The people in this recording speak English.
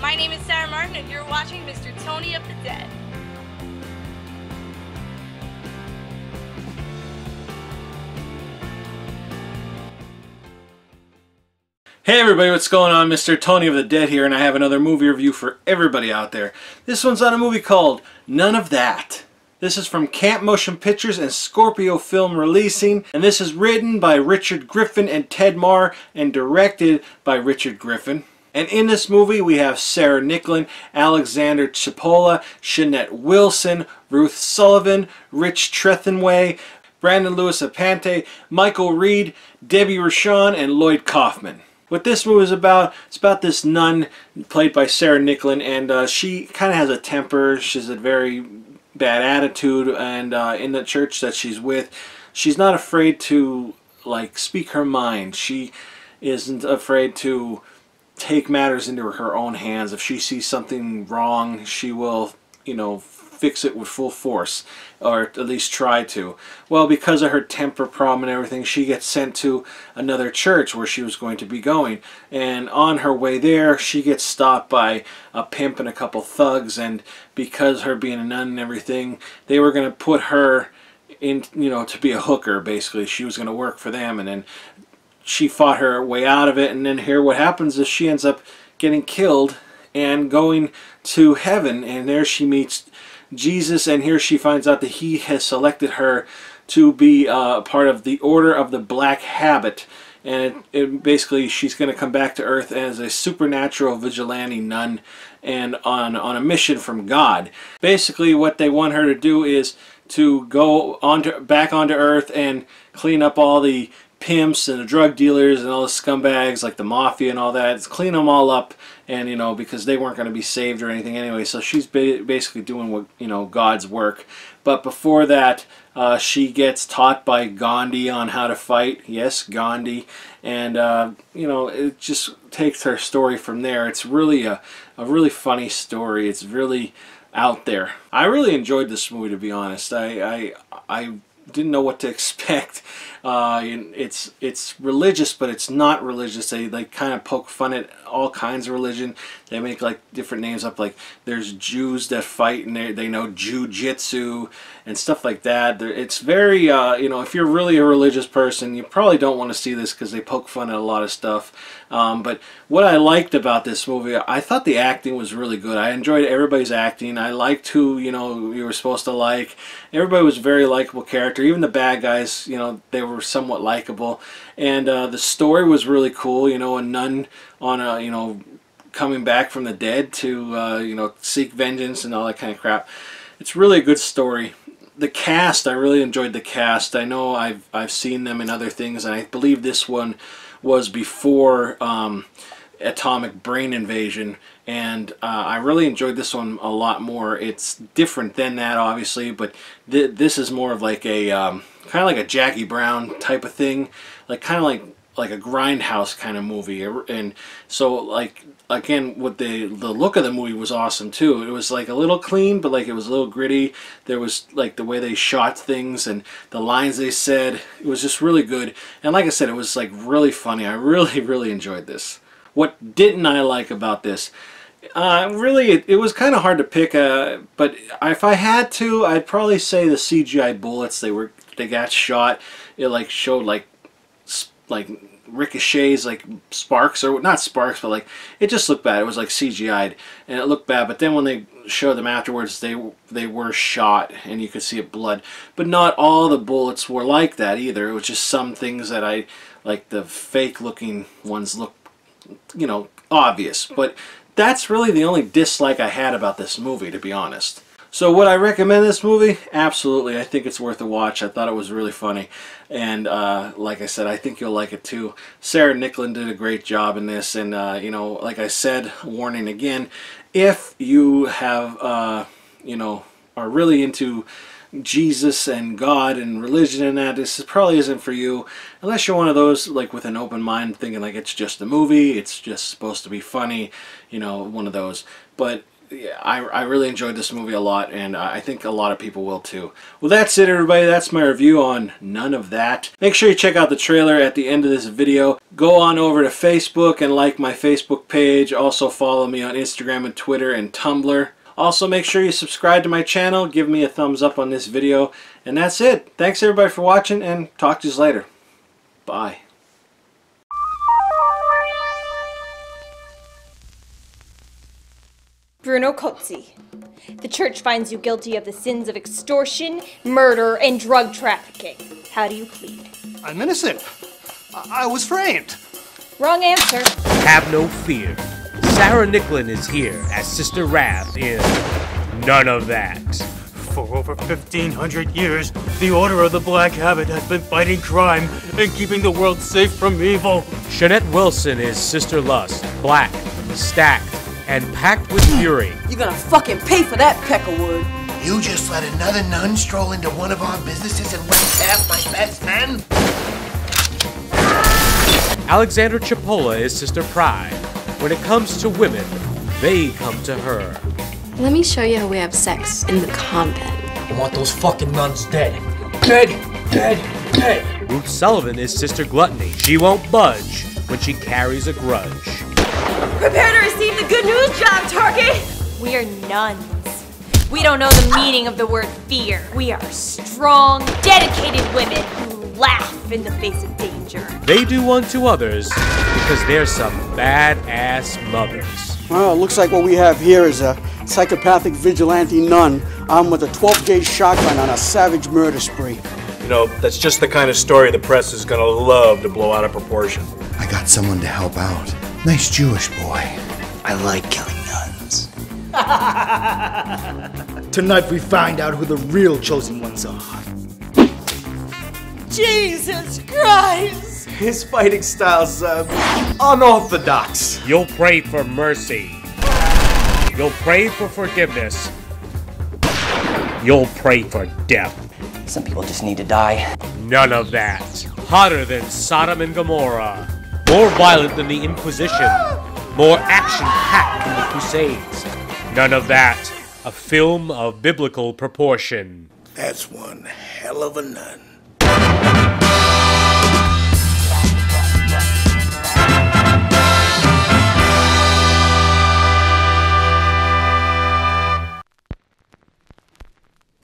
My name is Sarah Martin and you're watching Mr. Tony of the Dead. Hey everybody, what's going on? Mr. Tony of the Dead here, and I have another movie review for everybody out there. This one's on a movie called None of That. This is from Camp Motion Pictures and Scorpio Film Releasing, and this is written by Richard Griffin and Ted Marr and directed by Richard Griffin. And in this movie we have Sarah Nicklin, Alexandra Cipolla, Shanette Wilson, Ruth Sullivan, Rich Tretheway, Brandon Luis Aponte, Michael Reed, Debbie Rochon, and Lloyd Kaufman. What this movie is about, it's about this nun played by Sarah Nicklin, and she kind of has a temper. She has a very bad attitude, and in the church that she's with, she's not afraid to like speak her mind. She isn't afraid to take matters into her own hands. If she sees something wrong, she will, you know, fix it with full force, or at least try to. Well, because of her temper problem and everything, she gets sent to another church where she was going to be going, and on her way there she gets stopped by a pimp and a couple thugs, and because her being a nun and everything, they were going to put her in, you know, to be a hooker. Basically she was going to work for them, and then she fought her way out of it, and then here what happens is she ends up getting killed and going to heaven, and there she meets Jesus, and here she finds out that he has selected her to be part of the Order of the Black Habit, and it basically she's going to come back to earth as a supernatural vigilante nun and on a mission from God. Basically what they want her to do is to go back onto earth and clean up all the pimps and the drug dealers and all the scumbags like the mafia and all that. It's clean them all up, and you know, because they weren't going to be saved or anything anyway, so she's basically doing what, you know, God's work. But before that, she gets taught by Gandhi on how to fight. Yes, Gandhi. And you know, it just takes her story from there. It's really a really funny story. It's really out there. I really enjoyed this movie, to be honest. I didn't know what to expect. It's religious, but it's not religious. They like kind of poke fun at all kinds of religion. They make like different names up, like there's Jews that fight and they know Jiu-Jitsu and stuff like that. It's very you know, if you're really a religious person, you probably don't want to see this because they poke fun at a lot of stuff. But what I liked about this movie, I thought the acting was really good. I enjoyed everybody's acting. I liked who, you know, you were supposed to like. Everybody was a very likable character. Even the bad guys, you know, they were somewhat likable. And the story was really cool. You know, a nun on a, you know, coming back from the dead to you know, seek vengeance and all that kind of crap. It's really a good story. The cast, I really enjoyed the cast. I know I've seen them in other things, and I believe this one was before Atomic Brain Invasion, and I really enjoyed this one a lot more. It's different than that, obviously, but this is more of like a kind of like a Jackie Brown type of thing, like kind of like a grindhouse kind of movie. And so, like, again, with the look of the movie was awesome too. It was like a little clean, but like it was a little gritty. There was like the way they shot things and the lines they said. It was just really good. And like I said, it was like really funny. I really enjoyed this. What didn't I like about this? Really, it was kind of hard to pick. But if I had to, I'd probably say the CGI bullets they got shot. It like showed like ricochets, like sparks, or not sparks, but like it just looked bad. It was like CGI'd and it looked bad. But then when they showed them afterwards, they were shot and you could see it blood. But not all the bullets were like that either. It was just some things that I like, the fake looking ones look, you know, obvious. But that's really the only dislike I had about this movie, to be honest. So would I recommend this movie? Absolutely. I think it's worth a watch. I thought it was really funny. And like I said, I think you'll like it too. Sarah Nicklin did a great job in this. And, you know, like I said, warning again, if you have, you know, are really into Jesus and God and religion and that, this probably isn't for you. Unless you're one of those, like, with an open mind, thinking like it's just a movie, it's just supposed to be funny, you know, one of those. But yeah, I really enjoyed this movie a lot, and I think a lot of people will too. Well, that's it, everybody. That's my review on None of That. Make sure you check out the trailer at the end of this video. Go on over to Facebook and like my Facebook page. Also follow me on Instagram and Twitter and Tumblr. Also, make sure you subscribe to my channel. Give me a thumbs up on this video. And that's it. Thanks, everybody, for watching, and talk to you later. Bye. Bruno Cozzi. The church finds you guilty of the sins of extortion, murder, and drug trafficking. How do you plead? I'm innocent. I was framed. Wrong answer. Have no fear. Sarah Nicklin is here as Sister Wrath in None of That. For over 1,500 years, the Order of the Black Habit has been fighting crime and keeping the world safe from evil. Shanette Wilson is Sister Lust, black, stacked, and packed with fury. You're gonna fucking pay for that, Peckerwood. You just let another nun stroll into one of our businesses and went past my best man? Alexandra Cipolla is Sister Pride. When it comes to women, they come to her. Let me show you how we have sex in the convent. I want those fucking nuns dead. Dead, dead, dead. Ruth Sullivan is Sister Gluttony. She won't budge when she carries a grudge. Prepare to receive the good news, job target! We are nuns. We don't know the meaning of the word fear. We are strong, dedicated women who laugh in the face of danger. They do unto others because they're some badass mothers. Well, it looks like what we have here is a psychopathic vigilante nun armed with a 12-gauge shotgun on a savage murder spree. You know, that's just the kind of story the press is gonna love to blow out of proportion. I got someone to help out. Nice Jewish boy. I like killing nuns. Tonight we find out who the real chosen ones are. Jesus Christ! His fighting style's unorthodox. You'll pray for mercy. You'll pray for forgiveness. You'll pray for death. Some people just need to die. None of that. Hotter than Sodom and Gomorrah. More violent than the Inquisition. More action-packed than the Crusades. None of that. A film of biblical proportion. That's one hell of a nun.